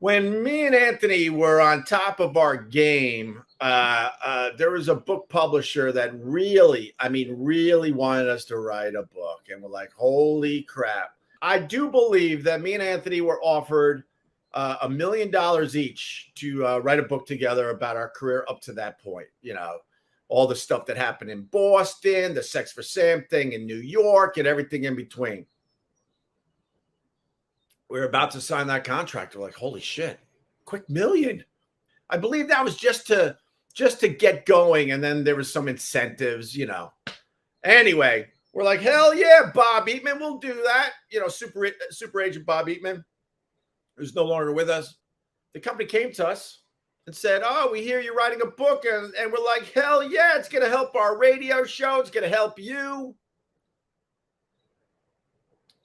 When me and Anthony were on top of our game, there was a book publisher that really wanted us to write a book. And we're like, holy crap. I do believe that me and Anthony were offered $1 million each to write a book together about our career up to that point. You know, all the stuff that happened in Boston, the Sex for Sam thing in New York, and everything in between. We were about to sign that contract. We're like, holy shit, quick million. I believe that was just to get going. And then there was some incentives, you know. Anyway, we're like, hell yeah, Bob Eatman, we'll do that. You know, super agent Bob Eatman, who's no longer with us. The company came to us and said, oh, we hear you're writing a book. And we're like, hell yeah, it's going to help our radio show. It's going to help you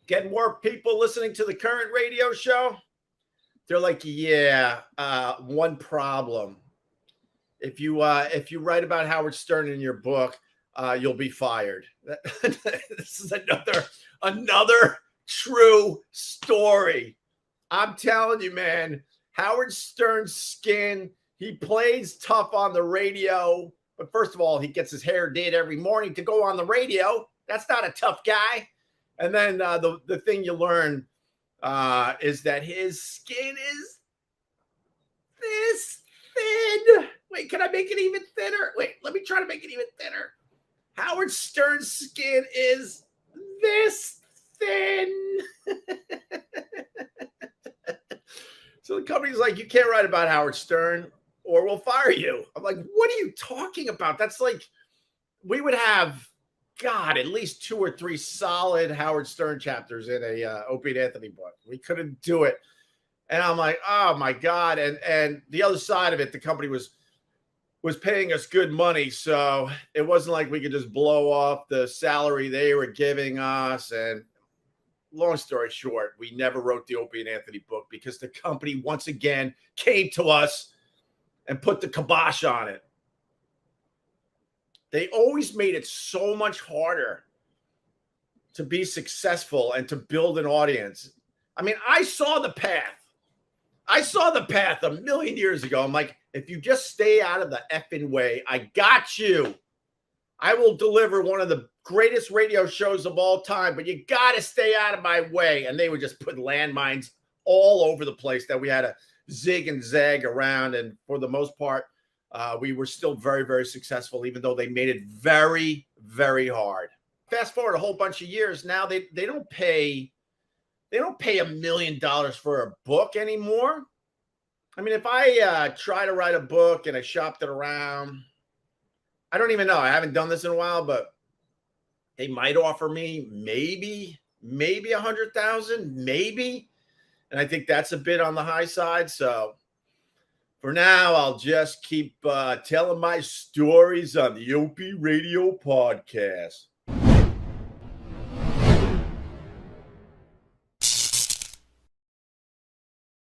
get more people listening to the current radio show. They're like, yeah, one problem. If you write about Howard Stern in your book, you'll be fired. This is another true story. I'm telling you, man, Howard Stern's skin, he plays tough on the radio. But first of all, he gets his hair did every morning to go on the radio. That's not a tough guy. And then the thing you learn is that his skin is this thin. Wait, can I make it even thinner? Wait, let me try to make it even thinner. Howard Stern's skin is this thin. So the company's like, you can't write about Howard Stern or we'll fire you. I'm like, what are you talking about? That's like, we would have, God, at least 2 or 3 solid Howard Stern chapters in a Opie and Anthony book. We couldn't do it. And I'm like, oh my God. And the other side of it, the company was paying us good money. So it wasn't like we could just blow off the salary they were giving us. And long story short, we never wrote the Opie and Anthony book because the company once again came to us and put the kibosh on it. They always made it so much harder to be successful and to build an audience. I mean, I saw the path. I saw the path a million years ago. I'm like, if you just stay out of the effing way, I got you. I will deliver one of the greatest radio shows of all time, but you got to stay out of my way. And they would just put landmines all over the place that we had to zig and zag around. And for the most part, we were still very, very successful, even though they made it very, very hard. Fast forward a whole bunch of years. Now they don't pay $1 million for a book anymore. I mean, if I try to write a book and I shopped it around, I don't even know. I haven't done this in a while, but they might offer me maybe 100,000, maybe. And I think that's a bit on the high side. So for now, I'll just keep telling my stories on the Opie Radio podcast.